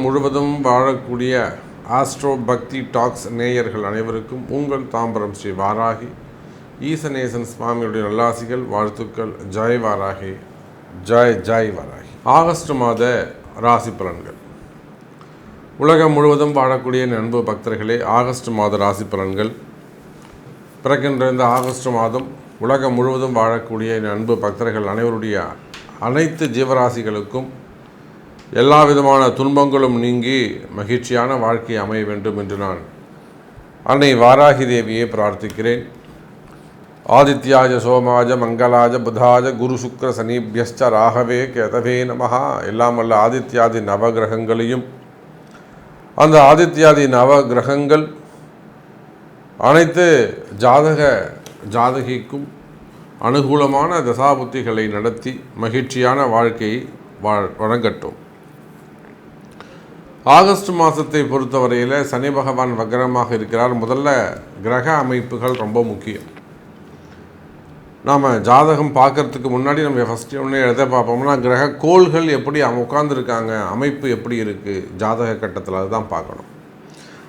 முழுவதும் வாழக்கூடிய ஆஸ்ட்ரோ பக்தி டாக்ஸ் நேயர்கள் அனைவருக்கும் உங்கள் தாம்பரம் ஸ்ரீ வாராகி ஈசநேசன் சுவாமியுடைய நல்லாசிகள் வாழ்த்துக்கள். ஜெய் வாராகி, ஜெய் ஜெய் வாராகி. ஆகஸ்ட் மாத ராசி பலன்கள். உலகம் முழுவதும் வாழக்கூடிய அன்பு பக்தர்களே, ஆகஸ்ட் மாத ராசி பலன்கள் பிறக்கின்ற இந்த ஆகஸ்ட் மாதம் உலகம் முழுவதும் வாழக்கூடிய அன்பு பக்தர்கள் அனைவருடைய அனைத்து ஜீவராசிகளுக்கும் எல்லா விதமான துன்பங்களும் நீங்கி மகிழ்ச்சியான வாழ்க்கை அமைய வேண்டும் என்று நான் அன்னை வாராகி தேவியை பிரார்த்திக்கிறேன். ஆதித்யாஜ சோமாஜ மங்களாஜ புதாஜ குரு சுக்ர சனீபியஸ்ச ராகவே கேதவே நமஹா. எல்லாம் வல்ல ஆதித்யாதி நவகிரகங்களையும் அந்த ஆதித்யாதி நவகிரகங்கள் அனைத்து ஜாதகிக்கும் அனுகூலமான தசாபுத்திகளை நடத்தி மகிழ்ச்சியான வாழ்க்கையை வழங்கட்டும். ஆகஸ்ட் மாதத்தை பொறுத்தவரையில் சனி பகவான் வக்ரமாக இருக்கிறார். முதல்ல கிரக அமைப்புகள் ரொம்ப முக்கியம். நாம் ஜாதகம் பார்க்கறதுக்கு முன்னாடி நம்ம ஃபஸ்ட்டு ஒன்று எதை பார்ப்போம்னா கிரக கோள்கள் எப்படி உட்காந்துருக்காங்க, அமைப்பு எப்படி இருக்குது ஜாதக கட்டத்தில், அதுதான் பார்க்கணும்.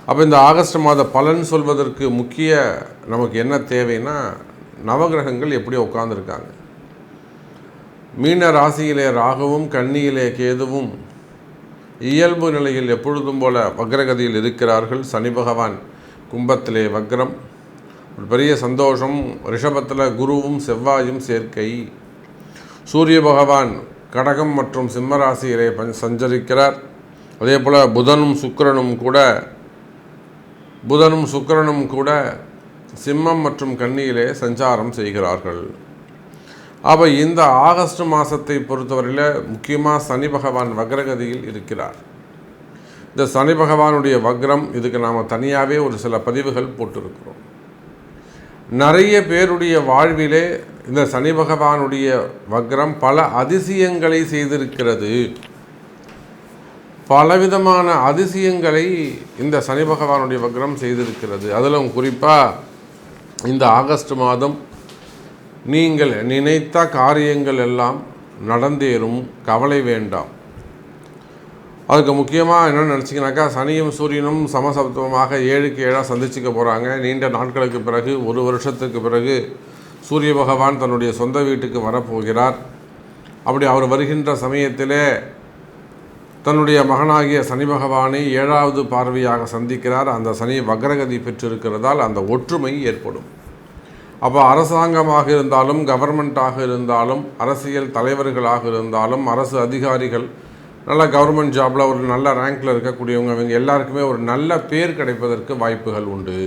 அப்போ இந்த ஆகஸ்ட் மாத பலன் சொல்வதற்கு முக்கிய நமக்கு என்ன தேவைன்னா நவகிரகங்கள் எப்படி உட்காந்துருக்காங்க. மீன ராசியிலே ராகுவும் கன்னியிலே கேதுவும் இயல்பு நிலையில் எப்பொழுதும் போல வக்ரகதியில் இருக்கிறார்கள். சனி பகவான் கும்பத்திலே வக்ரம், ஒரு பெரிய சந்தோஷம். ரிஷபத்தில் குருவும் செவ்வாயும் சேர்க்கை. சூரிய பகவான் கடகம் மற்றும் சிம்ம ராசியிலே சஞ்சரிக்கிறார். அதே போல் புதனும் சுக்கிரனும் கூட சிம்மம் மற்றும் கன்னியிலே சஞ்சாரம் செய்கிறார்கள். அப்போ இந்த ஆகஸ்ட் மாதத்தை பொறுத்தவரையில் முக்கியமாக சனி பகவான் வக்ரகதியில் இருக்கிறார். இந்த சனி பகவானுடைய வக்ரம் இதுக்கு நாம் தனியாகவே ஒரு சில பதிவுகள் போட்டிருக்கிறோம். நிறைய பேருடைய வாழ்விலே இந்த சனி பகவானுடைய வக்ரம் பல அதிசயங்களை செய்திருக்கிறது. பலவிதமான அதிசயங்களை இந்த சனி பகவானுடைய வக்ரம் செய்திருக்கிறது. அதிலும் குறிப்பாக இந்த ஆகஸ்ட் மாதம் நீங்கள் நினைத்த காரியங்கள் எல்லாம் நடந்தேறும், கவலை வேண்டாம். அதுக்கு முக்கியமாக என்னென்னு நினச்சிங்கனாக்கா, சனியும் சூரியனும் சமசப்தமாக 7க்கு 7 சந்திச்சுக்க போகிறாங்க. நீண்ட நாட்களுக்கு பிறகு, ஒரு வருஷத்துக்கு பிறகு சூரிய பகவான் தன்னுடைய சொந்த வீட்டுக்கு வரப்போகிறார். அப்படி அவர் வருகின்ற சமயத்திலே தன்னுடைய மகனாகிய சனி பகவானை 7வது பார்வையாக சந்திக்கிறார். அந்த சனி வக்ரகதி பெற்றிருக்கிறதால் அந்த ஒற்றுமை ஏற்படும். அப்போ அரசாங்கமாக இருந்தாலும், கவர்மெண்ட்டாக இருந்தாலும், அரசியல் தலைவர்களாக இருந்தாலும், அரசு அதிகாரிகள், நல்ல கவர்மெண்ட் ஜாபில் ஒரு நல்ல ரேங்கில் இருக்கக்கூடியவங்க, இவங்க எல்லாருக்குமே ஒரு நல்ல பேர் கிடைப்பதற்கு வாய்ப்புகள் உண்டு.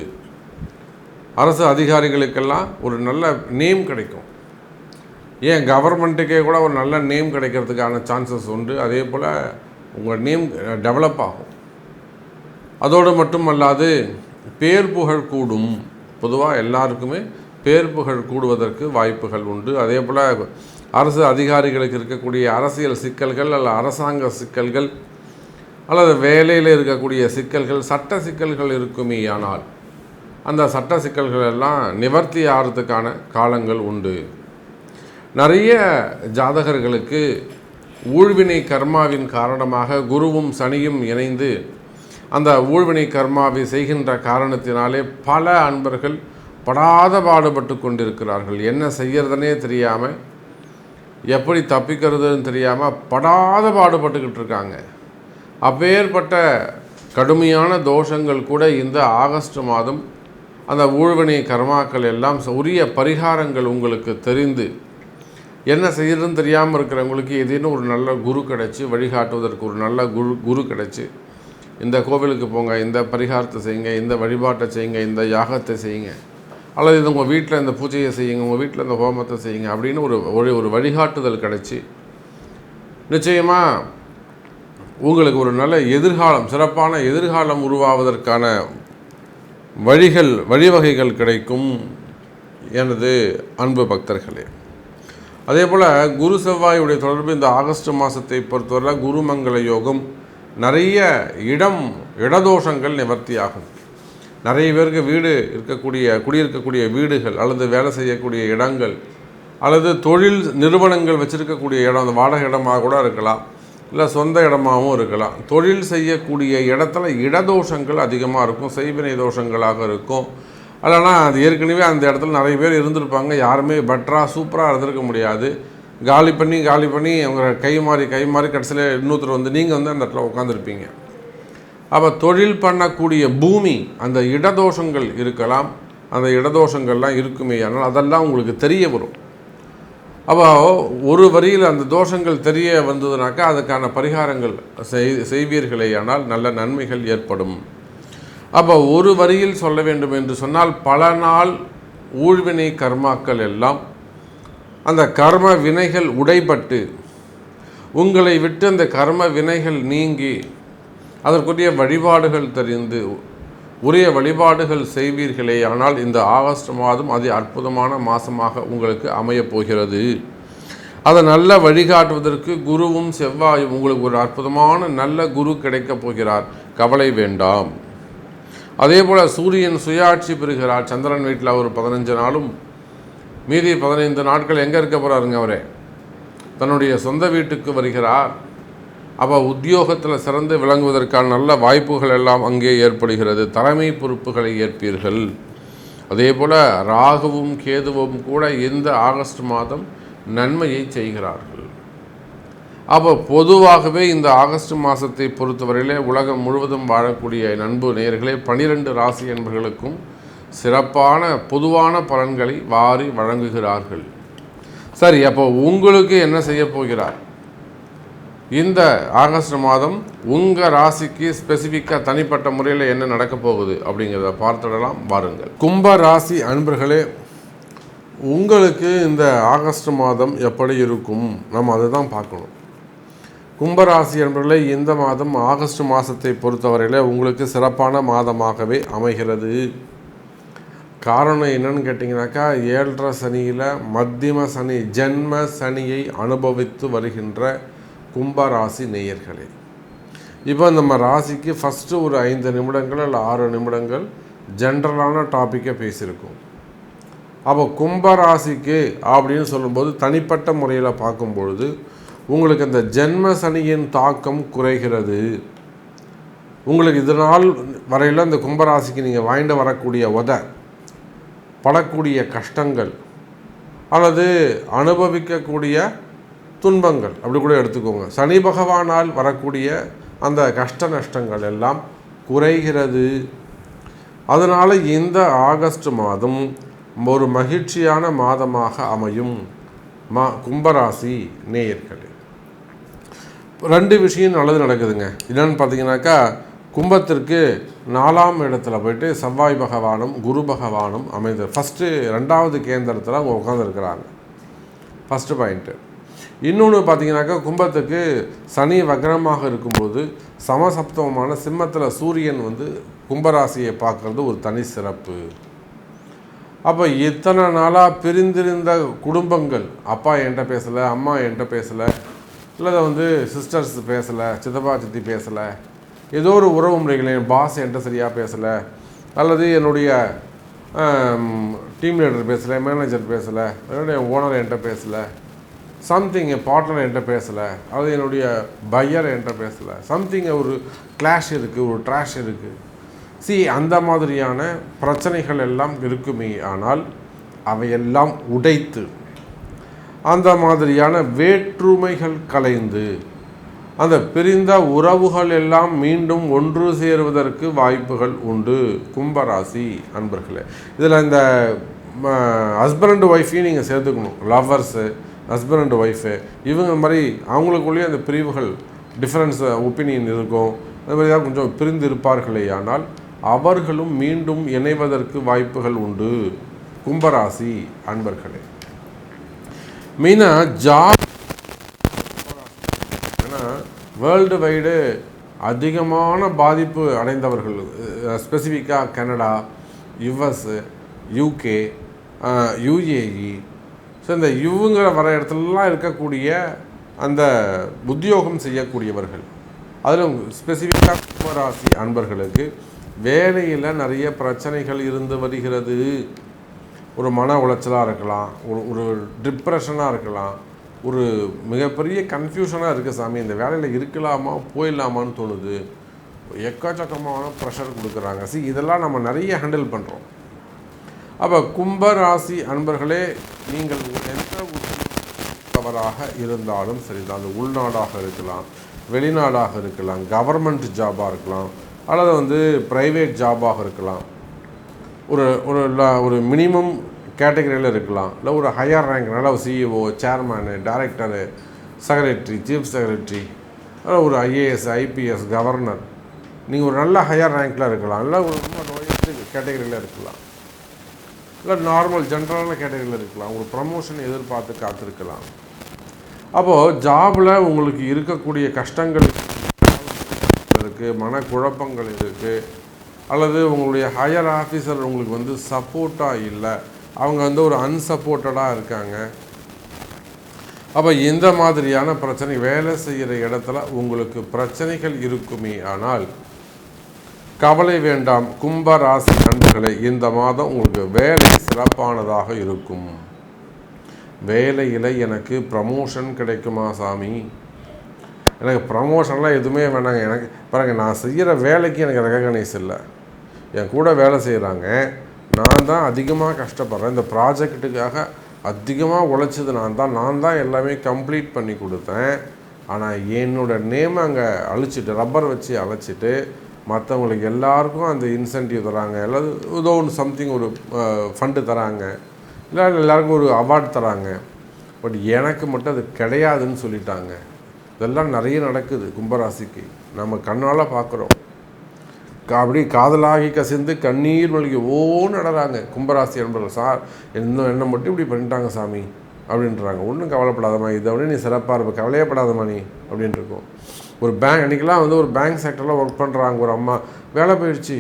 அரசு அதிகாரிகளுக்கெல்லாம் ஒரு நல்ல நேம் கிடைக்கும். ஏன் கவர்மெண்ட்டுக்கே கூட ஒரு நல்ல நேம் கிடைக்கிறதுக்கான சான்சஸ் உண்டு. அதே போல் உங்கள் நேம் டெவலப் ஆகும். அதோடு மட்டுமல்லாது பேர் புகழ் கூடும். பொதுவாக எல்லாருக்குமே பேர் புகழ் கூடுவதற்கு வாய்ப்புகள் உண்டு. அதே போல் அரசு அதிகாரிகளுக்கு இருக்கக்கூடிய அரசியல் சிக்கல்கள் அல்ல அரசாங்க சிக்கல்கள் அல்லது வேலையில் இருக்கக்கூடிய சிக்கல்கள், சட்ட சிக்கல்கள் இருக்குமே, ஆனால் அந்த சட்ட சிக்கல்கள் எல்லாம் நிவர்த்தி ஆகிறதுக்கான காலங்கள் உண்டு. நிறைய ஜாதகர்களுக்கு ஊழ்வினை கர்மாவின் காரணமாக குருவும் சனியும் இணைந்து அந்த ஊழ்வினை கர்மாவை செய்கின்ற காரணத்தினாலே பல அன்பர்கள் படாத பாடுபட்டு கொண்டிருக்கிறார்கள். என்ன செய்கிறதுனே தெரியாமல், எப்படி தப்பிக்கிறதுன்னு தெரியாமல் படாத பாடுபட்டுக்கிட்டு இருக்காங்க. அப்பேற்பட்ட கடுமையான தோஷங்கள் கூட இந்த ஆகஸ்ட் மாதம் அந்த ஊழ்வினை கர்மாக்கள் எல்லாம் உரிய பரிகாரங்கள் உங்களுக்கு தெரிந்து என்ன செய்கிறதுன்னு தெரியாமல் இருக்கிறவங்களுக்கு ஏதேனும் ஒரு நல்ல குரு கிடச்சி வழிகாட்டுவதற்கு ஒரு நல்ல குரு கிடச்சி, இந்த கோவிலுக்கு போங்க, இந்த பரிகாரத்தை செய்யுங்க, இந்த வழிபாட்டை செய்யுங்க, இந்த யாகத்தை செய்யுங்க, அல்லது இது உங்கள் வீட்டில் இந்த பூஜையை செய்யுங்க, உங்கள் வீட்டில் இந்த ஹோமத்தை செய்யுங்க அப்படின்னு ஒரு வழிகாட்டுதல் கிடச்சி நிச்சயமாக உங்களுக்கு ஒரு நல்ல எதிர்காலம், சிறப்பான எதிர்காலம் உருவாவதற்கான வழிவகைகள் கிடைக்கும் எனது அன்பு பக்தர்களே. அதே போல் குரு செவ்வாயுடைய தொடர்பு இந்த ஆகஸ்ட் மாதத்தை பொறுத்தவரை குருமங்கள யோகம், நிறைய இடதோஷங்கள் நிவர்த்தியாகும். நிறைய பேருக்கு குடியிருக்கக்கூடிய வீடுகள் அல்லது வேலை செய்யக்கூடிய இடங்கள் அல்லது தொழில் நிறுவனங்கள் வச்சுருக்கக்கூடிய இடம், அந்த வாடகை இடமாக கூட இருக்கலாம், இல்லை சொந்த இடமாகவும் இருக்கலாம். தொழில் செய்யக்கூடிய இடத்துல இடதோஷங்கள் அதிகமாக இருக்கும், செய்வினை தோஷங்களாக இருக்கும். இல்லைனா அது ஏற்கனவே அந்த இடத்துல நிறைய பேர் இருந்திருப்பாங்க, யாருமே பெட்டராக சூப்பராக இருந்திருக்க முடியாது. காலி பண்ணி அவங்க கை மாறி கடைசியில் இன்னொருத்தர் வந்து நீங்கள் வந்து அந்த இடத்துல உட்காந்துருப்பீங்க. அப்போ தொழில் பண்ணக்கூடிய பூமி அந்த இடதோஷங்கள் இருக்கலாம். அந்த இடதோஷங்கள்லாம் இருக்குமே, ஆனால் அதெல்லாம் உங்களுக்கு தெரிய வரும். அப்போ ஒரு வரியில் அந்த தோஷங்கள் தெரிய வந்ததுனாக்கா அதுக்கான பரிகாரங்கள் செய்வீர்களே, ஆனால் நல்ல நன்மைகள் ஏற்படும். அப்போ ஒரு வரியில் சொல்ல வேண்டும் என்று சொன்னால், பல நாள் ஊழ்வினை கர்மாக்கள் எல்லாம் அந்த கர்ம வினைகள் உடைபட்டு உங்களை விட்டு அந்த கர்ம வினைகள் நீங்கி அதற்குரிய வழிபாடுகள் தெரிந்து உரிய வழிபாடுகள் செய்வீர்களே, ஆனால் இந்த ஆகஸ்ட் மாதம் அதி அற்புதமான மாதமாக உங்களுக்கு அமையப் போகிறது. அதை நல்ல வழிகாட்டுவதற்கு குருவும் செவ்வாயும் உங்களுக்கு ஒரு அற்புதமான நல்ல குரு கிடைக்கப் போகிறார், கவலை வேண்டாம். அதே போல் சூரியன் சுயாட்சி பெறுகிறார். சந்திரன் வீட்டில் ஒரு 15 நாளும் மீதி 15 நாட்கள் எங்கே இருக்க போகிறாருங்க? அவரே தன்னுடைய சொந்த வீட்டுக்கு வருகிறார். அப்போ உத்தியோகத்தில் சிறந்து விளங்குவதற்கான நல்ல வாய்ப்புகள் எல்லாம் அங்கே ஏற்படுகிறது. தலைமை பொறுப்புகளை ஏற்பீர்கள். அதே போல் ராகுவும் கேதுவும் கூட இந்த ஆகஸ்ட் மாதம் நன்மையை செய்கிறார்கள். அப்போ பொதுவாகவே இந்த ஆகஸ்ட் மாதத்தை பொறுத்தவரையிலே உலகம் முழுவதும் வாழக்கூடிய நண்பு நேயர்களே, 12 ராசி என்பவர்களுக்கும் சிறப்பான பொதுவான பலன்களை வாரி வழங்குகிறார்கள். சரி, அப்போ உங்களுக்கு என்ன செய்ய போகிறார்? இந்த ஆகஸ்ட் மாதம் உங்கள் ராசிக்கு ஸ்பெசிஃபிக்காக தனிப்பட்ட முறையில் என்ன நடக்க போகுது அப்படிங்கிறத பார்த்துடலாம், வாருங்கள். கும்ப ராசி அன்பர்களே, உங்களுக்கு இந்த ஆகஸ்ட் மாதம் எப்படி இருக்கும் நம்ம அதை தான் பார்க்கணும். கும்பராசி அன்பர்களே, இந்த மாதம் ஆகஸ்ட் மாதத்தை பொறுத்தவரையில் உங்களுக்கு சிறப்பான மாதமாகவே அமைகிறது. காரணம் என்னன்னு கேட்டிங்கனாக்கா, 7.5 சனியில் மத்தியம சனி ஜென்ம சனியை அனுபவித்து வருகின்ற கும்பராசி நேயர்களே, இப்போ நம்ம ராசிக்கு ஃபஸ்ட்டு ஒரு 5 நிமிடங்கள் இல்லை 6 நிமிடங்கள் ஜென்ரலான டாப்பிக்கை பேசியிருக்கோம். அப்போ கும்பராசிக்கு அப்படின்னு சொல்லும்போது தனிப்பட்ட முறையில் பார்க்கும்பொழுது உங்களுக்கு அந்த ஜென்ம சனியின் தாக்கம் குறைகிறது. உங்களுக்கு இதனால் வரையில் இந்த கும்பராசிக்கு நீங்கள் வாங்கிட்டு வரக்கூடிய படக்கூடிய கஷ்டங்கள் அல்லது அனுபவிக்கக்கூடிய துன்பங்கள் அப்படி கூட எடுத்துக்கோங்க, சனி பகவானால் வரக்கூடிய அந்த கஷ்ட நஷ்டங்கள் எல்லாம் குறைகிறது. அதனால் இந்த ஆகஸ்ட் மாதம் ஒரு மகிழ்ச்சியான மாதமாக அமையும். கும்பராசி நேயர்களே, 2 விஷயம் நல்லது நடக்குதுங்க. என்னென்னு பார்த்தீங்கன்னாக்கா, கும்பத்திற்கு 4ஆம் இடத்துல போயிட்டு செவ்வாய் பகவானும் குரு பகவானும் அமைந்து ஃபஸ்ட்டு 2வது கேந்திரத்தில் அவங்க உட்காந்துருக்கிறாங்க. First point. இன்னொன்று பார்த்தீங்கன்னாக்கா, கும்பத்துக்கு சனி வக்ரமாக இருக்கும்போது சமசப்தமமான சிம்மத்தில் சூரியன் வந்து கும்பராசியை பார்க்குறது ஒரு தனி சிறப்பு. அப்போ இத்தனை நாளாக பிரிந்திருந்த குடும்பங்கள், அப்பா என்கிட்ட பேசலை, அம்மா என்கிட்ட பேசலை, இல்லை சிஸ்டர்ஸ் பேசலை, சித்தப்பா சித்தி பேசலை, ஏதோ ஒரு உறவு முறைகள், என் பாஸ் என்கிட்ட சரியாக பேசலை, அல்லது என்னுடைய டீம் லீடர் பேசலை, மேனேஜர் பேசலை, என்னுடைய ஓனர் என்கிட்ட பேசலை, சம்திங் என் பார்ட்னர் என்கிட்ட பேசலை, அது என்னுடைய பையர் என்கிட்ட பேசலை, சம்திங் ஒரு கிளாஷ் இருக்குது, ஒரு ட்ராஷ் இருக்குது. அந்த மாதிரியான பிரச்சனைகள் எல்லாம் இருக்குமே, ஆனால் அவையெல்லாம் உடைத்து அந்த மாதிரியான வேற்றுமைகள் கலைந்து அந்த பிரிந்த உறவுகள் எல்லாம் மீண்டும் ஒன்று சேருவதற்கு வாய்ப்புகள் உண்டு. கும்பராசி அன்பர்களே, இதில் இந்த ஹஸ்பண்ட் அண்ட் ஒய்ஃபையும் நீங்கள் சேர்த்துக்கணும். லவ்வர்ஸு, ஹஸ்பண்ட் அண்ட் ஒய்ஃபு, இவங்க மாதிரி அவங்களுக்குள்ளேயே அந்த பிரிவுகள் டிஃப்ரென்ஸ் ஒப்பீனியன் இருக்கும். அது மாதிரி தான் கொஞ்சம் பிரிந்து இருப்பார்களே, ஆனால் அவர்களும் மீண்டும் இணைவதற்கு வாய்ப்புகள் உண்டு. கும்பராசி அன்பர்களே, மெயினாக ஜாப், ஏன்னா வேர்ல்டு வைடு அதிகமான பாதிப்பு அடைந்தவர்கள், ஸ்பெசிஃபிக்காக Canada, US, UK, UAE, so இந்த இவங்கிற வர இடத்துலலாம் இருக்கக்கூடிய அந்த உத்தியோகம் செய்யக்கூடியவர்கள், அதிலும் ஸ்பெசிஃபிக்காக கும்பராசி அன்பர்களுக்கு வேலையில் நிறைய பிரச்சனைகள் இருந்து வருகிறது. ஒரு மன உளைச்சலாக இருக்கலாம், ஒரு டிப்ரெஷனாக இருக்கலாம், ஒரு மிகப்பெரிய கன்ஃபியூஷனாக இருக்குது சாமி, இந்த வேலையில் இருக்கலாமா போயிடலாமான்னு தோணுது, எக்கச்சக்கமான ப்ரெஷர் கொடுக்குறாங்க. இதெல்லாம் நம்ம நிறைய ஹேண்டில் பண்ணுறோம். அப்போ கும்பராசி அன்பர்களே, நீங்கள் எந்த உறவராக இருந்தாலும் சரிதான், அது உள்நாடாக இருக்கலாம், வெளிநாடாக இருக்கலாம், கவர்மெண்ட் ஜாபாக இருக்கலாம், அல்லது ப்ரைவேட் ஜாபாக இருக்கலாம், ஒரு ஒரு ஒரு மினிமம் கேட்டகரியில் இருக்கலாம், இல்லை ஒரு ஹையர் ரேங்க், நல்ல ஒரு CEO, chairman, director, secretary, chief secretary, ஒரு ஐஏஎஸ், ஐபிஎஸ், கவர்னர், நீங்கள் ஒரு நல்ல ஹையர் ரேங்க்கில் இருக்கலாம், இல்லை ஒரு ரொம்ப லோயஸ்ட் கேட்டகரியில் இருக்கலாம், இல்லை நார்மல் ஜென்ரலான கேட்டகரியில் இருக்கலாம், ஒரு ப்ரமோஷன் எதிர்பார்த்து காத்திருக்கலாம். அப்போது ஜாபில் உங்களுக்கு இருக்கக்கூடிய கஷ்டங்கள் இருக்குது, மனக்குழப்பங்கள் இருக்குது, அல்லது உங்களுடைய ஹையர் ஆஃபீஸர் உங்களுக்கு சப்போர்ட்டாக இல்லை, அவங்க ஒரு அன்சப்போர்ட்டடாக இருக்காங்க. அப்போ இந்த மாதிரியான பிரச்சனை, வேலை செய்கிற இடத்துல உங்களுக்கு பிரச்சனைகள் இருக்குமே ஆனால் கவலை வேண்டாம் கும்பராசி நண்பர்களே, இந்த மாதம் உங்களுக்கு வேலை சிறப்பானதாக இருக்கும். வேலையில் எனக்கு ப்ரமோஷன் கிடைக்குமா சாமி? எனக்கு ப்ரமோஷன்லாம் எதுவுமே வேணாங்க. எனக்கு பாருங்கள், நான் செய்கிற வேலைக்கு எனக்கு ரெகக்னைஸ் இல்லை. என் கூட வேலை செய்கிறாங்க, நான் தான் அதிகமாக கஷ்டப்படுறேன், இந்த ப்ராஜெக்ட்டுக்காக அதிகமாக உழைச்சது நான் தான் எல்லாமே கம்ப்ளீட் பண்ணி கொடுத்தேன். ஆனால் என்னோடய நேமை அங்கே அழிச்சிட்டு, ரப்பர் வச்சு அழைச்சிட்டு, மற்றவங்களுக்கு எல்லாருக்கும் அந்த இன்சென்டிவ் தராங்க, எல்லாரும் ஏதோ ஒன்று சம்திங் ஒரு ஃபண்டு தராங்க, இல்லை எல்லாருக்கும் ஒரு அவார்டு தராங்க. பட் எனக்கு மட்டும் அது கிடையாதுன்னு சொல்லிட்டாங்க. இதெல்லாம் நிறைய நடக்குது கும்பராசிக்கு, நம்ம கண்ணால் பார்க்குறோம். அப்படி காதலாகி கசிந்து கண்ணீர் மல்கி நடறாங்க கும்பராசி என்பவர்கள். சார் என்னை மட்டும் இப்படி பண்ணிட்டாங்க சாமி அப்படின்றாங்க. ஒன்றும் கவலைப்படாதமா, இதை விட நீ சிறப்பாக இருப்ப, கவலையப்படாதமா நீ அப்படின்னு இருக்கும். ஒரு பேங்க் அன்றைக்கெலாம் ஒரு பேங்க் செக்டரில் ஒர்க் பண்ணுறாங்க. ஒரு அம்மா வேலை போயிடுச்சு,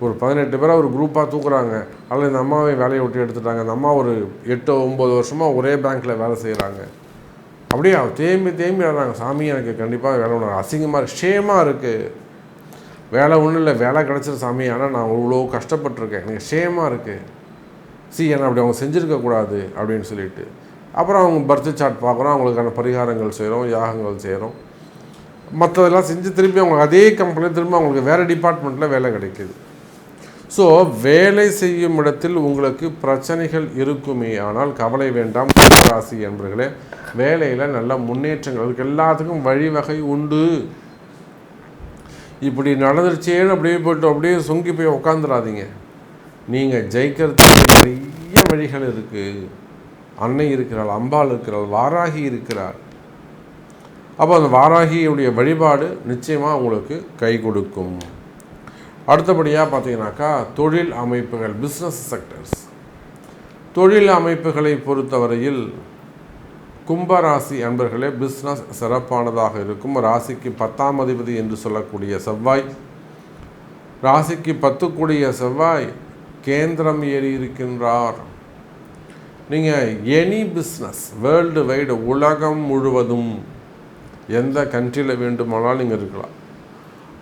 ஒரு 18 பேரை ஒரு குரூப்பாக தூக்குறாங்க. அதில் இந்த அம்மாவை வேலையை விட்டு எடுத்துட்டாங்க. அந்த அம்மா ஒரு 8-9 வருஷமாக ஒரே பேங்க்கில் வேலை செய்கிறாங்க. அப்படியே தேம்பி வர்றாங்க. சாமி எனக்கு கண்டிப்பாக வேலை ஒன்று அசிங்கமாக இருக்குது, ஷேமாக இருக்குது, வேலை ஒன்றும் இல்லை, வேலை கிடச்சிரு சாமி, ஆனால் நான் இவ்வளோ கஷ்டப்பட்டிருக்கேன், எனக்கு ஷேமாக இருக்குது, என்னை அப்படி அவங்க செஞ்சுருக்கக்கூடாது அப்படின்னு சொல்லிட்டு. அப்புறம் அவங்க பர்த் சார்ட் பார்க்குறோம், அவங்களுக்கான பரிகாரங்கள் செய்கிறோம், யாகங்கள் செய்கிறோம், மற்றதெல்லாம் செஞ்சு திரும்பி அவங்களுக்கு அதே கம்பெனி திரும்ப அவங்களுக்கு வேறு டிபார்ட்மெண்ட்டில் வேலை கிடைக்கிது. ஸோ வேலை செய்யும் இடத்தில் உங்களுக்கு பிரச்சனைகள் இருக்குமே ஆனால் கவலை வேண்டாம் ராசி என்பர்களே, வேலையில் நல்ல முன்னேற்றங்கள், அதுக்கு எல்லாத்துக்கும் வழிவகை உண்டு. இப்படி நடந்துருச்சேன்னு அப்படியே போய்ட்டு அப்படியே சொங்கி போய் உட்காந்துடாதீங்க. நீங்கள் ஜெயிக்கிறதுக்கு நிறைய வழிகள் இருக்குது. அன்னை இருக்கிறாள், அம்பாள் இருக்கிறாள், வாராகி இருக்கிறாள். அப்போ அந்த வாராகியுடைய வழிபாடு நிச்சயமாக உங்களுக்கு கை கொடுக்கும். அடுத்தபடியாக பார்த்தீங்கன்னாக்கா தொழில் அமைப்புகள், பிஸ்னஸ் செக்டர்ஸ், தொழில் அமைப்புகளை பொறுத்தவரையில் கும்பராசி அன்பர்களே பிஸ்னஸ் சிறப்பானதாக இருக்கும். ராசிக்கு 10ஆம் அதிபதி என்று சொல்லக்கூடிய செவ்வாய், ராசிக்கு 10 கூடிய செவ்வாய் கேந்திரம் ஏறி இருக்கின்றார். நீங்கள் எனி பிஸ்னஸ் வேர்ல்டு வைடு, உலகம் முழுவதும் எந்த கண்ட்ரியில் வேண்டுமானாலும் நீங்கள் இருக்கலாம்.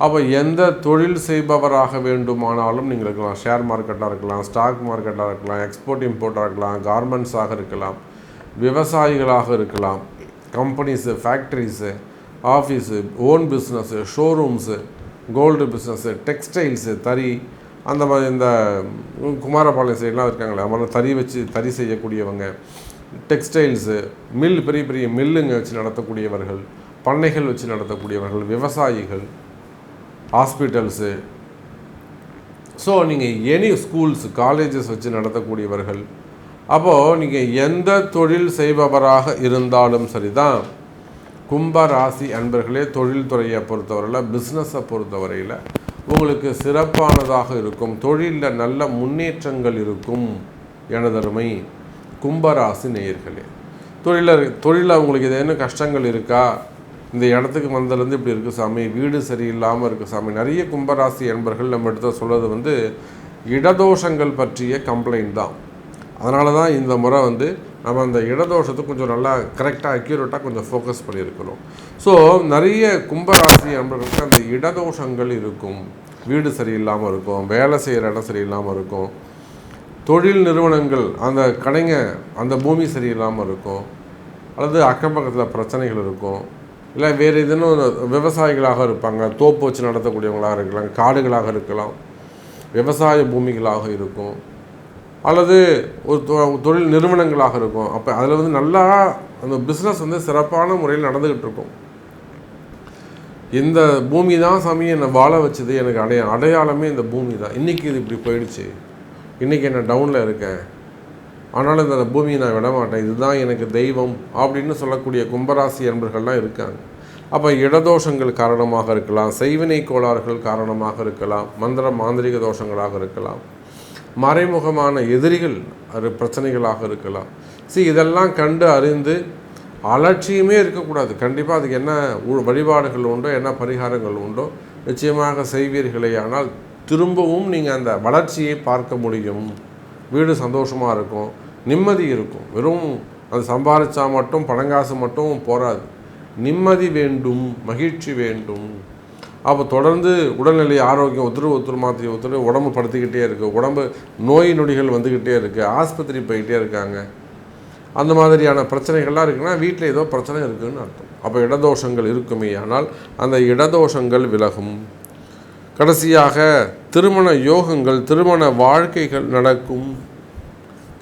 அப்போ எந்த தொழில் செய்பவராக வேண்டுமானாலும் நீங்கள் இருக்கலாம். ஷேர் மார்க்கெட்டாக இருக்கலாம், ஸ்டாக் மார்க்கெட்டாக இருக்கலாம், எக்ஸ்போர்ட் இம்போர்ட்டாக இருக்கலாம், கார்மெண்ட்ஸாக இருக்கலாம், விவசாயிகளாக இருக்கலாம், companies, factories, office, own business, showrooms, gold business, textiles, தறி, அந்த மாதிரி இந்த குமாரபாளையம் சைடெலாம் இருக்காங்களே, அவங்க தறி வச்சு தறி செய்யக்கூடியவங்க, டெக்ஸ்டைல்ஸு, மில், பெரிய பெரிய மில்லுங்க வச்சு நடத்தக்கூடியவர்கள், பண்ணைகள் வச்சு நடத்தக்கூடியவர்கள், விவசாயிகள், ஹாஸ்பிட்டல்ஸு. ஸோ நீங்கள் எனி ஸ்கூல்ஸ், காலேஜஸ் வச்சு நடத்தக்கூடியவர்கள். அப்போது நீங்கள் எந்த தொழில் செய்பவராக இருந்தாலும் சரிதான், கும்பராசி அன்பர்களே தொழில்துறையை பொறுத்தவரையில், பிஸ்னஸை பொறுத்தவரையில் உங்களுக்கு சிறப்பானதாக இருக்கும். தொழிலில் நல்ல முன்னேற்றங்கள் இருக்கும். எனதருமை கும்பராசி நேயர்களே, தொழிலில் உங்களுக்கு ஏதேனும் கஷ்டங்கள் இருக்கா? இந்த இடத்துக்கு வந்ததுலேருந்து இப்படி இருக்குது சாமி, வீடு சரியில்லாமல் இருக்குது சாமி. நிறைய கும்பராசி அன்பர்கள் நம்ம எடுத்து சொல்கிறது இடதோஷங்கள் பற்றிய கம்ப்ளைண்ட் தான். அதனால தான் இந்த முறை நம்ம அந்த இடதோஷத்துக்கு கொஞ்சம் நல்லா கரெக்டாக அக்யூரேட்டாக கொஞ்சம் ஃபோக்கஸ் பண்ணியிருக்கணும். ஸோ நிறைய கும்பராசி அன்பர்களுக்கு அந்த இடதோஷங்கள் இருக்கும். வீடு சரியில்லாமல் இருக்கும், வேலை செய்கிற இடம் சரியில்லாமல் இருக்கும், தொழில் நிறுவனங்கள் அந்த கடைங்க அந்த பூமி சரியில்லாமல் இருக்கும், அல்லது அக்கம் பக்கத்தில் பிரச்சனைகள் இருக்கும், இல்லை வேறு எதுனும் விவசாயிகளாக இருப்பாங்க, தோப்பு வச்சு நடத்தக்கூடியவங்களாக இருக்கலாம், காடுகளாக இருக்கலாம், விவசாய பூமிகளாக இருக்கும், அல்லது ஒரு தொழில் நிறுவனங்களாக இருக்கும். அப்போ அதில் வந்து நல்லா அந்த பிஸ்னஸ் வந்து சிறப்பான முறையில் நடந்துக்கிட்டு இருக்கும். இந்த பூமி தான் சாமி என்னை வாழ வச்சது, எனக்கு அடையாளமே இந்த பூமி தான். இன்றைக்கி இது இப்படி போயிடுச்சு, இன்றைக்கி என்ன டவுனில் இருக்கேன், ஆனாலும் இந்த பூமியை நான் விடமாட்டேன், இதுதான் எனக்கு தெய்வம் அப்படின்னு சொல்லக்கூடிய கும்பராசி என்பர்கள்லாம் இருக்காங்க. அப்போ இடதோஷங்கள் காரணமாக இருக்கலாம், செய்வினை கோளாறுகள் காரணமாக இருக்கலாம், மந்திர மாந்திரிக தோஷங்களாக இருக்கலாம், மறைமுகமான எதிரிகள் பிரச்சனைகளாக இருக்கலாம். இதெல்லாம் கண்டு அறிந்து அலட்சியமே இருக்கக்கூடாது. கண்டிப்பாக அதுக்கு என்ன வழிபாடுகள் உண்டோ, என்ன பரிகாரங்கள் உண்டோ நிச்சயமாக செய்வீர்களே. ஆனால் திரும்பவும் நீங்கள் அந்த வளர்ச்சியை பார்க்க முடியும். வீடு சந்தோஷமாக இருக்கும், நிம்மதி இருக்கும். வெறும் அது சம்பாதிச்சா மட்டும் பணங்காசு மட்டும் போராது, நிம்மதி வேண்டும், மகிழ்ச்சி வேண்டும். அப்போ தொடர்ந்து உடல்நிலை ஆரோக்கியம் ஒத்துரு மாற்றி உடம்பு படுத்திக்கிட்டே இருக்குது, உடம்பு நோய் நொடிகள் வந்துக்கிட்டே இருக்குது, ஆஸ்பத்திரி போய்கிட்டே இருக்காங்க, அந்த மாதிரியான பிரச்சனைகள்லாம் இருக்குன்னா வீட்டில் ஏதோ பிரச்சனை இருக்குதுன்னு அர்த்தம். அப்போ இடதோஷங்கள் இருக்குமே, ஆனால் அந்த இடதோஷங்கள் விலகும். கடைசியாக திருமண யோகங்கள், திருமண வாழ்க்கைகள் நடக்கும்.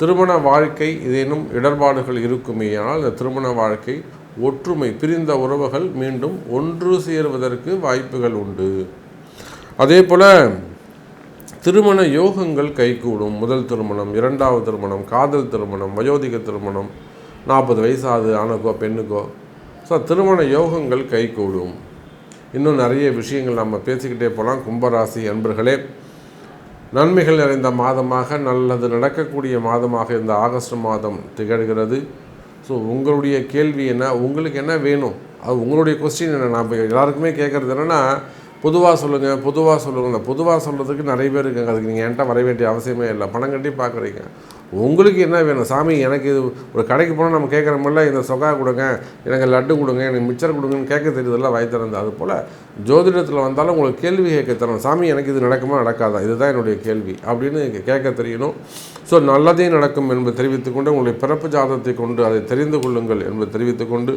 திருமண வாழ்க்கை ஏதேனும் இடர்பாடுகள் இருக்குமே, ஆனால் இந்த திருமண வாழ்க்கை ஒற்றுமை, பிரிந்த உறவுகள் மீண்டும் ஒன்று சேருவதற்கு வாய்ப்புகள் உண்டு. அதே போல் திருமண யோகங்கள் கைகூடும். முதல் திருமணம், இரண்டாவது திருமணம், காதல் திருமணம், வயோதிக திருமணம், 40 வயசாது ஆணுக்கோ பெண்ணுக்கோ, திருமண யோகங்கள் கைகூடும். இன்னும் நிறைய விஷயங்கள் நம்ம பேசிக்கிட்டே போகலாம். கும்பராசி அன்பர்களே, நன்மைகள் நிறைந்த மாதமாக, நல்லது நடக்கக்கூடிய மாதமாக இந்த ஆகஸ்ட் மாதம் திகழ்கிறது. உங்களுடைய கேள்வி என்ன, உங்களுக்கு என்ன வேணும், அது உங்களுடைய கொஸ்டின் என்ன. நான் எல்லாருக்குமே கேட்குறது என்னென்னா, பொதுவாக சொல்லுங்கள், பொதுவாக சொல்லுங்கள். இந்த பொதுவாக சொல்கிறதுக்கு நிறைய பேர் இருக்காங்க, அதுக்கு நீங்கள் என்கிட்ட வர வேண்டிய அவசியமே இல்லை, பணம் கட்டி பார்க்குறீங்க. உங்களுக்கு என்ன வேணும் சாமி, எனக்கு இது ஒரு கடைக்கு போனால் நம்ம கேட்குற மாதிரிலாம் இந்த சொகா கொடுங்க, எனக்கு லட்டு கொடுங்க, எனக்கு மிச்சர் கொடுங்கன்னு கேட்க தெரியுதெல்லாம் வாய் திறந்து. அது போல் ஜோதிடத்தில் வந்தாலும் உங்களுக்கு கேள்வி கேட்க தரணும். சாமி எனக்கு இது நடக்குமா நடக்காதா, இதுதான் என்னுடைய கேள்வி அப்படின்னு கேட்க தெரியணும். நல்லதே நடக்கும் என்பதை தெரிவித்துக்கொண்டு, உங்களுடைய பிறப்பு ஜாதகத்தை கொண்டு அதை தெரிந்து கொள்ளுங்கள் என்பதை தெரிவித்துக்கொண்டு,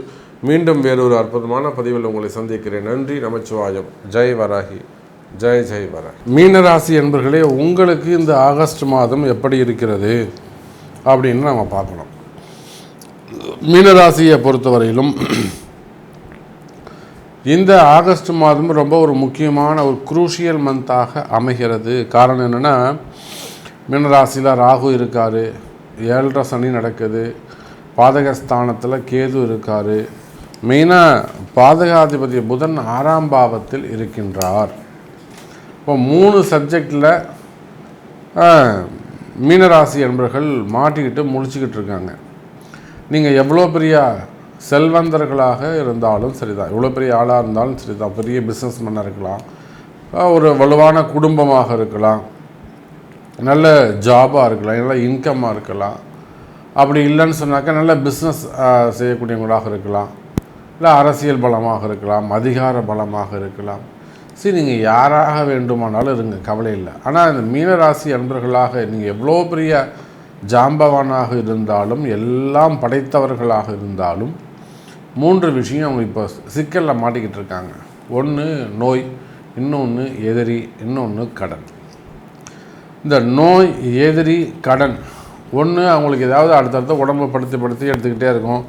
மீண்டும் வேறொரு அற்புதமான பதிவில் உங்களை சந்திக்கிறேன். நன்றி, நமச்சிவாயம். ஜெய் வராகி, ஜெய் ஜெய் வராகி. மீனராசி என்பர்களே, உங்களுக்கு இந்த ஆகஸ்ட் மாதம் எப்படி இருக்கிறது அப்படின்னு நம்ம பார்க்கணும். மீனராசியை பொறுத்தவரையிலும் இந்த ஆகஸ்ட் மாதம் ரொம்ப ஒரு முக்கியமான ஒரு குரூஷியல் மந்தாக அமைகிறது. காரணம் என்னென்னா, மீனராசியில் ராகு இருக்கார், 7.5 சனி நடக்குது, பாதகஸ்தானத்தில் கேது இருக்கார், மெயினாக பாதகாதிபதி புதன் 6ஆம் பாவத்தில் இருக்கின்றார். இப்போ 3 சப்ஜெக்டில் மீனராசி என்பவர்கள் மாட்டிக்கிட்டு முழிச்சிக்கிட்டு இருக்காங்க. நீங்கள் எவ்வளோ பெரிய செல்வந்தர்களாக இருந்தாலும் சரிதான், எவ்வளோ பெரிய ஆளாக இருந்தாலும் சரிதான், பெரிய பிஸ்னஸ் மேனாக இருக்கலாம், ஒரு வலுவான குடும்பமாக இருக்கலாம், நல்ல ஜாபாக இருக்கலாம், நல்ல இன்கம்மாக இருக்கலாம். அப்படி இல்லைன்னு சொன்னாக்கா நல்ல பிஸ்னஸ் செய்யக்கூடியவங்களாக இருக்கலாம், இல்லை அரசியல் பலமாக இருக்கலாம், அதிகார பலமாக இருக்கலாம். நீங்கள் யாராக வேண்டுமானாலும் இருங்க, கவலை இல்லை. ஆனால் இந்த மீனராசி அன்பர்களாக நீங்கள் எவ்வளோ பெரிய ஜாம்பவானாக இருந்தாலும், எல்லாம் படைத்தவர்களாக இருந்தாலும், 3 விஷயம் அவங்க இப்போ சிக்கலில் மாட்டிக்கிட்டு இருக்காங்க. ஒன்று நோய், இன்னொன்று எதிரி, இன்னொன்று கடன். இந்த நோய், எதிரி, கடன் ஒன்று அவங்களுக்கு ஏதாவது அடுத்தடுத்த உடம்பை படுத்தி எடுத்துக்கிட்டே இருக்கும்.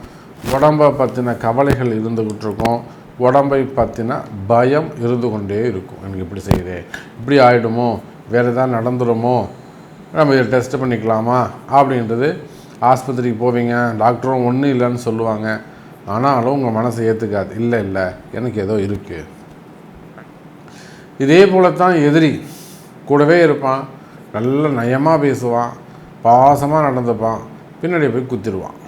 உடம்பை பற்றின கவலைகள் இருந்துக்கிட்டு இருக்கும், உடம்பை பற்றின பயம் இருந்து கொண்டே இருக்கும். எனக்கு இப்படி செய்யுதே, இப்படி ஆகிடுமோ, வேறு எதாவது நடந்துடுமோ, நம்ம இதை டெஸ்ட் பண்ணிக்கலாமா அப்படின்றது. ஆஸ்பத்திரிக்கு போவீங்க, டாக்டரும் ஒன்றும் இல்லைன்னு சொல்லுவாங்க, ஆனாலும் உங்கள் மனசை ஏற்றுக்காது. இல்லை எனக்கு ஏதோ இருக்குது. இதே போல தான் எதிரி கூடவே இருப்பான், நல்ல நயமாக பேசுவான், பாசமாக நடந்துப்பான், பின்னாடி போய் குத்திடுவான்.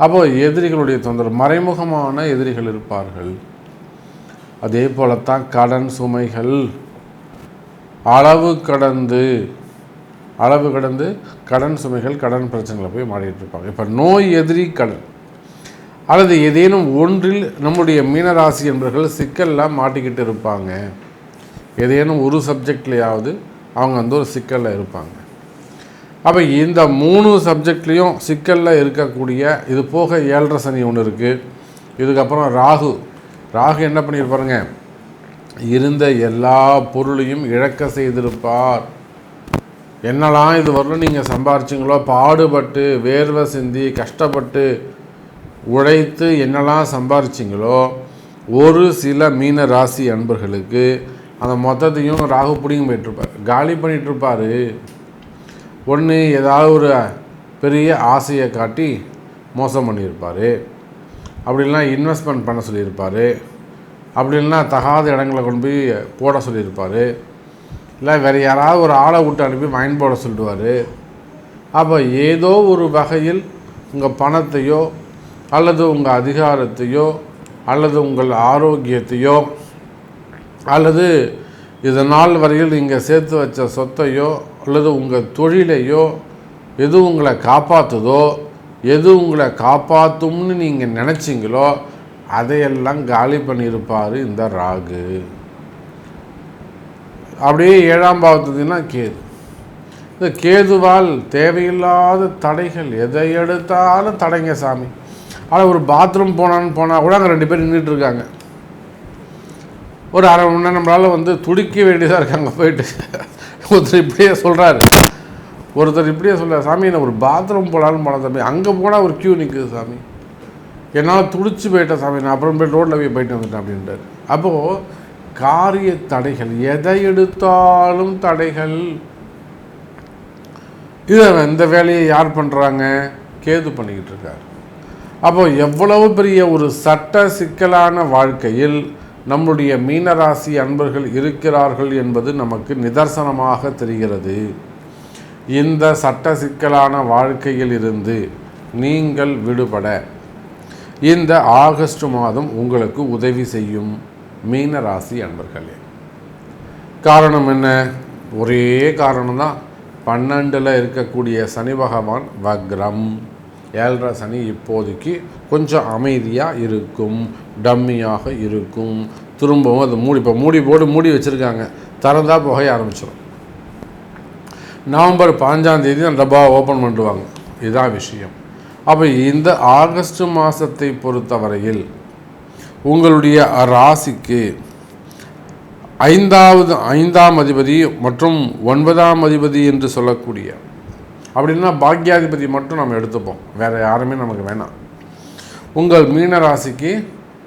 அப்போது எதிரிகளுடைய தொந்தரவு, மறைமுகமான எதிரிகள் இருப்பார்கள். அதே போலத்தான் கடன் சுமைகள், அளவு கடந்து கடன் சுமைகள், கடன் பிரச்சனைகளை போய் மாட்டிகிட்டு இருப்பாங்க. இப்போ நோய், எதிரி, கடன் அல்லது ஏதேனும் ஒன்றில் நம்முடைய மீனராசி என்பவர்கள் சிக்கலில் மாட்டிக்கிட்டு இருப்பாங்க. ஏதேனும் ஒரு சப்ஜெக்ட்லையாவது அவங்க ஒரு சிக்கலில் இருப்பாங்க. அப்போ இந்த 3 சப்ஜெக்ட்லேயும் சிக்கலில் இருக்கக்கூடிய, இது போக 7.5 சனி ஒன்று இருக்குது. இதுக்கப்புறம் ராகு என்ன பண்ணியிருப்பாருங்க, இருந்த எல்லா பொருளையும் இழக்க செய்திருப்பார். என்னெல்லாம் இது வரலும் நீங்கள் சம்பாரிச்சிங்களோ, பாடுபட்டு வேர்வை சிந்தி கஷ்டப்பட்டு உழைத்து என்னெல்லாம் சம்பாரிச்சிங்களோ, ஒரு சில மீன ராசி அன்பர்களுக்கு அந்த மொத்தத்தையும் ராகு பிடிங்க போயிட்டுருப்பார், காலி பண்ணிகிட்ருப்பார். ஒன்று ஏதாவது ஒரு பெரிய ஆசையை காட்டி மோசம் பண்ணியிருப்பார், அப்படி இல்லைனா இன்வெஸ்ட்மெண்ட் பண்ண சொல்லியிருப்பார், அப்படி இல்லைனா தகாத இடங்களை கொண்டு போய் போட சொல்லியிருப்பார், இல்லை வேறு யாராவது ஒரு ஆளை விட்டு அனுப்பி மைண்ட் போட சொல்லிடுவார். அப்போ ஏதோ ஒரு வகையில் உங்கள் பணத்தையோ அல்லது உங்கள் அதிகாரத்தையோ அல்லது உங்கள் ஆரோக்கியத்தையோ அல்லது இதனால் வரையில் நீங்கள் சேர்த்து வச்ச சொத்தையோ அல்லது உங்கள் தொழிலையோ எது உங்களை காப்பாற்றுதோ, எது உங்களை காப்பாற்றும்னு நீங்கள் நினச்சிங்களோ அதையெல்லாம் காலி பண்ணியிருப்பார் இந்த ராகு. அப்படியே 7ஆம் பாவத்துக்குன்னா கேது. இந்த கேதுவால் தேவையில்லாத தடைகள், எதை எடுத்தாலும் தடைங்க சாமி. ஆனால் ஒரு பாத்ரூம் போனால் கூட அங்கே 2 பேர் நின்றுட்டுருக்காங்க. ஒரு அரை மணி நேரம் நம்மளால் துடிக்க வேண்டியதாக இருக்காங்க. போயிட்டு ஒருத்தர் இப்படியே சொல்கிறாரு, சாமி நான் ஒரு பாத்ரூம் போகலான்னு போனேன் சாமி, அங்கே போனால் ஒரு க்யூ நிற்குது சாமி, என்னால் துடிச்சு போயிட்டேன் சாமி, நான் அப்புறம் போய் ரோட்டில் போயிட்டு வந்துட்டேன் அப்படின்றார். அப்போது காரிய தடைகள், எதை எடுத்தாலும் தடைகள். இதை இந்த வேலையை யார் பண்ணுறாங்க, கேது பண்ணிக்கிட்டு இருக்கார். அப்போது எவ்வளவு பெரிய ஒரு சட்ட சிக்கலான வாழ்க்கையில் நம்முடைய மீனராசி அன்பர்கள் இருக்கிறார்கள் என்பது நமக்கு நிதர்சனமாக தெரிகிறது. இந்த சட்ட சிக்கலான வாழ்க்கையில் இருந்து நீங்கள் விடுபட இந்த ஆகஸ்ட் மாதம் உங்களுக்கு உதவி செய்யும் மீனராசி அன்பர்களே. காரணம் என்ன, ஒரே காரணம்தான், 12ல் இருக்கக்கூடிய சனி பகவான் வக்ரம். 7.5 சனி இப்போதைக்கு கொஞ்சம் அமைதியாக இருக்கும், டம்மியாக இருக்கும். திரும்பவும் அது மூடி வச்சுருக்காங்க, திறந்தா புகைய ஆரம்பிச்சிடும். நவம்பர் 5ஆம் தேதி அந்த டப்பாவை ஓப்பன் பண்ணிடுவாங்க. இதுதான் விஷயம். அப்போ இந்த ஆகஸ்ட் மாதத்தை பொறுத்தவரையில் உங்களுடைய ராசிக்கு 5ஆம் அதிபதி மற்றும் 9ஆம் அதிபதி என்று சொல்லக்கூடிய, அப்படின்னா பாக்யாதிபதி மட்டும் நம்ம எடுத்துப்போம், வேறு யாருமே நமக்கு வேணாம். உங்கள் மீன ராசிக்கு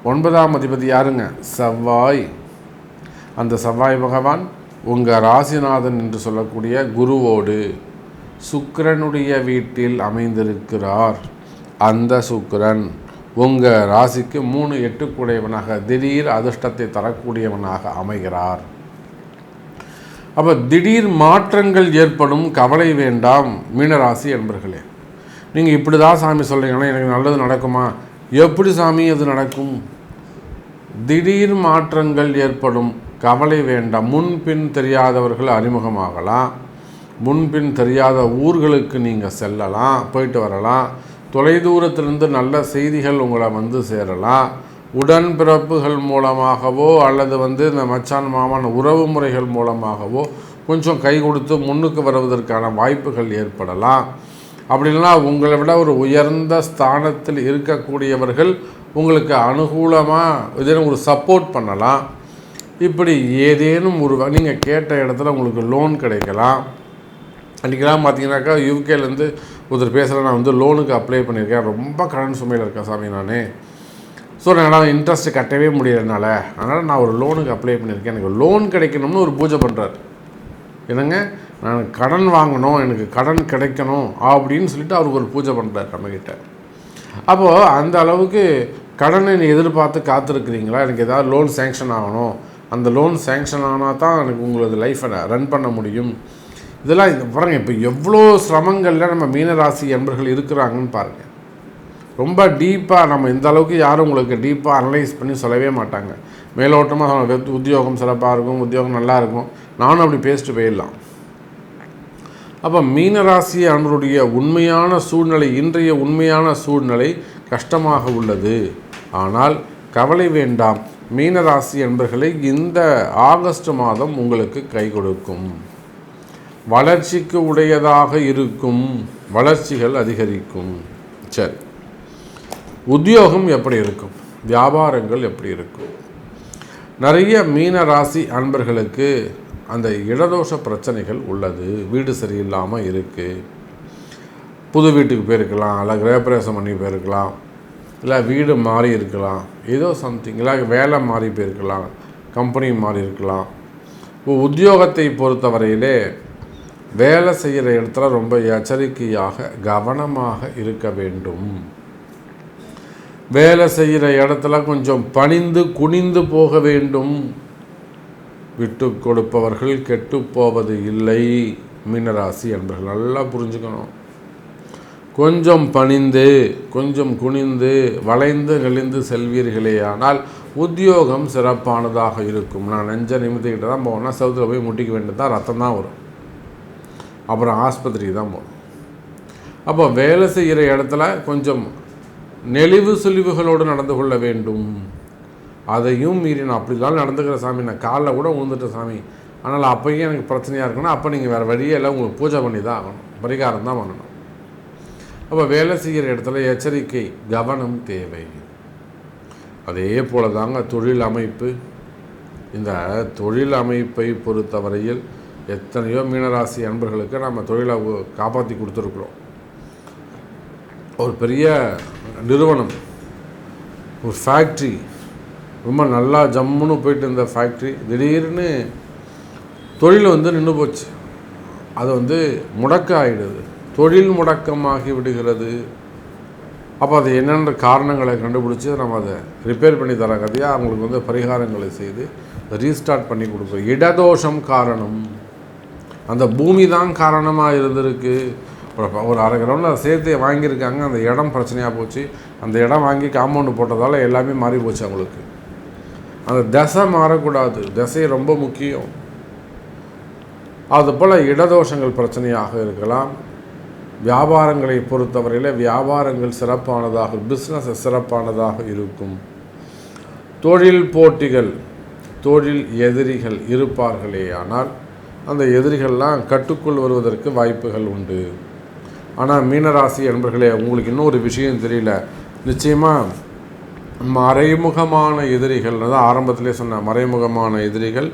9ஆம் அதிபதி யாருங்க, செவ்வாய். அந்த செவ்வாய் பகவான் உங்கள் ராசிநாதன் என்று சொல்லக்கூடிய குருவோடு சுக்கிரனுடைய வீட்டில் அமைந்திருக்கிறார். அந்த சுக்கிரன் உங்கள் ராசிக்கு 3-8 கூடையவனாக, திடீர் அதிர்ஷ்டத்தை தரக்கூடியவனாக அமைகிறார். அப்போ திடீர் மாற்றங்கள் ஏற்படும், கவலை வேண்டாம் மீனராசி என்பர்களே. நீங்கள் இப்படி தான் சாமி சொல்கிறீங்கன்னா எனக்கு நல்லது நடக்குமா, எப்படி சாமி அது நடக்கும்? திடீர் மாற்றங்கள் ஏற்படும், கவலை வேண்டாம். முன்பின் தெரியாதவர்கள் அறிமுகமாகலாம், முன்பின் தெரியாத ஊர்களுக்கு நீங்கள் செல்லலாம், போயிட்டு வரலாம். தொலைதூரத்திலிருந்து நல்ல செய்திகள் உங்களை சேரலாம். உடன்பிறப்புகள் மூலமாகவோ அல்லது இந்த மச்சான் மாமன் உறவு முறைகள் மூலமாகவோ கொஞ்சம் கை கொடுத்து முன்னுக்கு வருவதற்கான வாய்ப்புகள் ஏற்படலாம். அப்படி இல்லைனா உங்களை விட ஒரு உயர்ந்த ஸ்தானத்தில் இருக்கக்கூடியவர்கள் உங்களுக்கு அனுகூலமாக ஏதேனும் ஒரு சப்போர்ட் பண்ணலாம். இப்படி ஏதேனும் ஒரு நீங்கள் கேட்ட இடத்துல உங்களுக்கு லோன் கிடைக்கலாம். அன்றைக்கெல்லாம் பார்த்தீங்கன்னாக்கா யூகேலேருந்து ஒருத்தர் பேசுகிறேன், நான் லோனுக்கு அப்ளை பண்ணியிருக்கேன், ரொம்ப கடன் சுமையில் இருக்கேன் சாமி நான். ஸோ என்னால் இன்ட்ரெஸ்ட் கட்டவே முடியறதுனால அதனால் நான் ஒரு லோனுக்கு அப்ளை பண்ணியிருக்கேன், எனக்கு லோன் கிடைக்கணும்னு ஒரு பூஜை பண்ணுறார். என்னங்க, நான் கடன் வாங்கணும், எனக்கு கடன் கிடைக்கணும் அப்படின்னு சொல்லிட்டு அவருக்கு ஒரு பூஜை பண்ணுறார் நம்மக்கிட்ட. அப்போது அந்த அளவுக்கு கடனை நீ எதிர்பார்த்து காத்திருக்கிறீங்களா, எனக்கு ஏதாவது லோன் சேங்ஷன் ஆகணும், அந்த லோன் சேங்ஷன் ஆனால் தான் எனக்கு உங்களது லைஃப்பை ரன் பண்ண முடியும். இதெல்லாம் பாருங்கள், இப்போ எவ்வளோ சிரமங்களில் நம்ம மீனராசி என்பர்கள் இருக்கிறாங்கன்னு பாருங்கள். ரொம்ப டீப்பாக நம்ம இந்த அளவுக்கு யாரும் உங்களுக்கு டீப்பாக அனலைஸ் பண்ணி சொல்லவே மாட்டாங்க. மேலோட்டமாக உத்தியோகம் சிறப்பாக இருக்கும், உத்தியோகம் நல்லா இருக்கும், நானும் அப்படி பேசிட்டு போயிடலாம். அப்போ மீனராசி அவர்களுடைய உண்மையான சூழ்நிலை, இன்றைய உண்மையான சூழ்நிலை கஷ்டமாக உள்ளது. ஆனால் கவலை வேண்டாம், மீனராசி என்பர்களை இந்த ஆகஸ்ட் மாதம் உங்களுக்கு கை கொடுக்கும். வளர்ச்சிக்கு உடையதாக இருக்கும், வளர்ச்சிகள் அதிகரிக்கும். சரி, உத்தியோகம் எப்படி இருக்கும், வியாபாரங்கள் எப்படி இருக்கும்? நிறைய மீன ராசி அன்பர்களுக்கு அந்த இடதோஷ பிரச்சனைகள் உள்ளது. வீடு சரியில்லாமல் இருக்குது, புது வீட்டுக்கு போயிருக்கலாம், இல்லை கிரகப்பிரவேசம் பண்ணி போயிருக்கலாம், இல்லை வீடு மாறி இருக்கலாம், ஏதோ சம்திங், இல்லை வேலை மாறி போயிருக்கலாம், கம்பெனி மாறி இருக்கலாம். உத்தியோகத்தை பொறுத்தவரையிலே வேலை செய்கிற இடத்துல ரொம்ப எச்சரிக்கையாக கவனமாக இருக்க வேண்டும். வேலை செய்கிற இடத்துல கொஞ்சம் பணிந்து குனிந்து போக வேண்டும். விட்டு கொடுப்பவர்கள் கெட்டு போவது இல்லை. மீனராசி என்பவர்கள் நல்லா புரிஞ்சுக்கணும். கொஞ்சம் பணிந்து கொஞ்சம் குனிந்து வளைந்து நெளிந்து செல்வீர்களே ஆனால் உத்தியோகம் சிறப்பானதாக இருக்கும். நான் நெஞ்ச நிமித்திக்கிட்டு தான் போவேன்னா செவுத்தில் போய் முட்டிக்க வேண்டியது தான், ரத்தம் தான் வரும், அப்புறம் ஆஸ்பத்திரிக்கு தான் போகணும். அப்போ வேலை செய்கிற இடத்துல கொஞ்சம் நெளிவு சுழிவுகளோடு நடந்து கொள்ள வேண்டும். அதையும் மீறி நான் அப்படிலாம் நடந்துக்கிற சாமி, நான் காலில் கூட விழுந்துட்ட சாமி, ஆனால் அப்போயும் எனக்கு பிரச்சனையாக இருக்குன்னா அப்போ நீங்கள் வேறு வழியே எல்லாம் உங்களுக்கு பூஜை பண்ணி தான் ஆகணும், பரிகாரம் தான் பண்ணணும். அப்போ வேலை செய்கிற இடத்துல எச்சரிக்கை கவனம் தேவை. அதே போல் தாங்க தொழில் அமைப்பு. இந்த தொழில் அமைப்பை பொறுத்தவரையில் எத்தனையோ மீனராசி அன்பர்களுக்கு நம்ம தொழிலை காப்பாற்றி கொடுத்துருக்குறோம். ஒரு பெரிய நிறுவனம், ஒரு ஃபேக்ட்ரி ரொம்ப நல்லா ஜம்முன்னு போயிட்டு இருந்த ஃபேக்ட்ரி திடீர்னு தொழில் நின்று போச்சு. அது முடக்க ஆகிடுது, தொழில் முடக்கமாகி விடுகிறது. அப்போ அது என்னென்ன காரணங்களை கண்டுபிடிச்சி நம்ம அதை ரிப்பேர் பண்ணி தர கதையாக அவங்களுக்கு பரிகாரங்களை செய்து ரீஸ்டார்ட் பண்ணி கொடுப்போம். இடதோஷம் காரணம், அந்த பூமி தான் காரணமாக இருந்திருக்கு. ஒரு அரை கிரவுண்டில் அதை சேர்த்து வாங்கியிருக்காங்க, அந்த இடம் பிரச்சனையாக போச்சு. அந்த இடம் வாங்கி காம்பவுண்டு போட்டதால் எல்லாமே மாறி போச்சு அவங்களுக்கு. அந்த திசை மாறக்கூடாது, திசை ரொம்ப முக்கியம். அதுபோல் இடதோஷங்கள் பிரச்சனையாக இருக்கலாம். வியாபாரங்களை பொறுத்தவரையில் வியாபாரங்கள் சிறப்பானதாக, பிஸ்னஸ் சிறப்பானதாக இருக்கும். தொழில் போட்டிகள், தொழில் எதிரிகள் இருப்பார்களே ஆனால் அந்த எதிரிகள்லாம் கட்டுக்குள் வருவதற்கு வாய்ப்புகள் உண்டு. ஆனால் மீனராசி என்பர்களே, உங்களுக்கு இன்னொரு விஷயம் தெரியல. நிச்சயமாக மறைமுகமான எதிரிகள் தான் ஆரம்பத்திலே சொன்ன மறைமுகமான எதிரிகள்,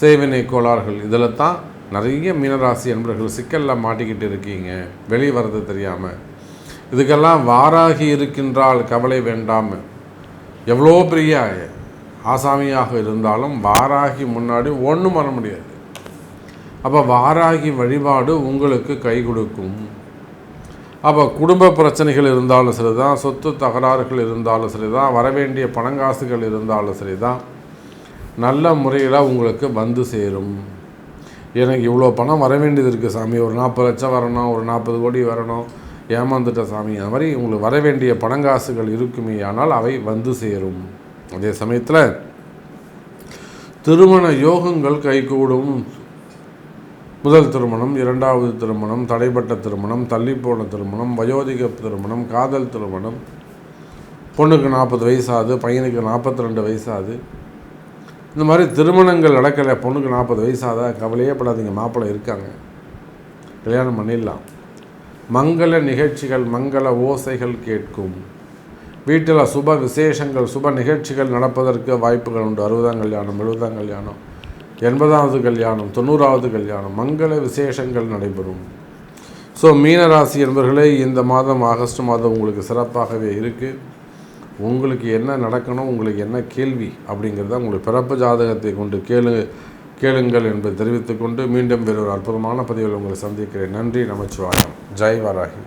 செய்வினை கோளாறுகள், இதில் தான் நிறைய மீனராசி என்பர்கள் சிக்கலில் மாட்டிக்கிட்டு இருக்கீங்க, வெளியே வர்றது தெரியாமல். இதுக்கெல்லாம் வாராகி இருக்கின்றால் கவலை வேண்டாம். எவ்வளோ பெரிய ஆசாமியாக இருந்தாலும் வாராகி முன்னாடி ஒன்றும் பண்ண முடியாது. அப்போ வாராகி வழிபாடு உங்களுக்கு கை கொடுக்கும். அப்போ குடும்ப பிரச்சனைகள் இருந்தாலும் சரி தான், சொத்து தகராறுகள் இருந்தாலும் சரி தான், வரவேண்டிய பணங்காசுகள் இருந்தாலும் சரி தான், நல்ல முறையில் உங்களுக்கு சேரும். எனக்கு இவ்வளோ பணம் வர வேண்டியது இருக்குது சாமி, ஒரு 40 லட்சம் வரணும், ஒரு 40 கோடி வரணும், ஏமாந்துட்ட சாமி, அது மாதிரி உங்களுக்கு வர வேண்டிய பணங்காசுகள் இருக்குமே ஆனால் அவை சேரும். அதே சமயத்தில் திருமண யோகங்கள் கைகூடும். முதல் திருமணம், இரண்டாவது திருமணம், தடைப்பட்ட திருமணம், தள்ளிப்போன திருமணம், வயோதிக திருமணம், காதல் திருமணம், பொண்ணுக்கு 40 வயசாகுது, பையனுக்கு 42 வயசாகுது, இந்த மாதிரி திருமணங்கள் நடக்கலை. பொண்ணுக்கு 40 வயசாதா, கவலையே படாதீங்க, மாப்பிள்ளை இருக்காங்க, கல்யாணம் பண்ணிடலாம். மங்கள நிகழ்ச்சிகள், மங்கள ஓசைகள் கேட்கும். வீட்டில் சுப விசேஷங்கள், சுப நிகழ்ச்சிகள் நடப்பதற்கு வாய்ப்புகள் உண்டு. 60ஆம் கல்யாணம், 70ஆம் கல்யாணம், 80வது கல்யாணம், 90வது கல்யாணம், மங்கள விசேஷங்கள் நடைபெறும். ஸோ மீனராசி என்பவர்களே, இந்த மாதம் ஆகஸ்ட் மாதம் உங்களுக்கு சிறப்பாகவே இருக்குது. உங்களுக்கு என்ன நடக்கணும், உங்களுக்கு என்ன கேள்வி அப்படிங்கிறத உங்களுக்கு பிறப்பு ஜாதகத்தை கொண்டு கேளுங்கள் என்பதை தெரிவித்துக்கொண்டு மீண்டும் வேறொரு அற்புதமான பதிவில் உங்களை சந்திக்கிறேன். நன்றி, நமச்சிவாயம். ஜெய் வராகி.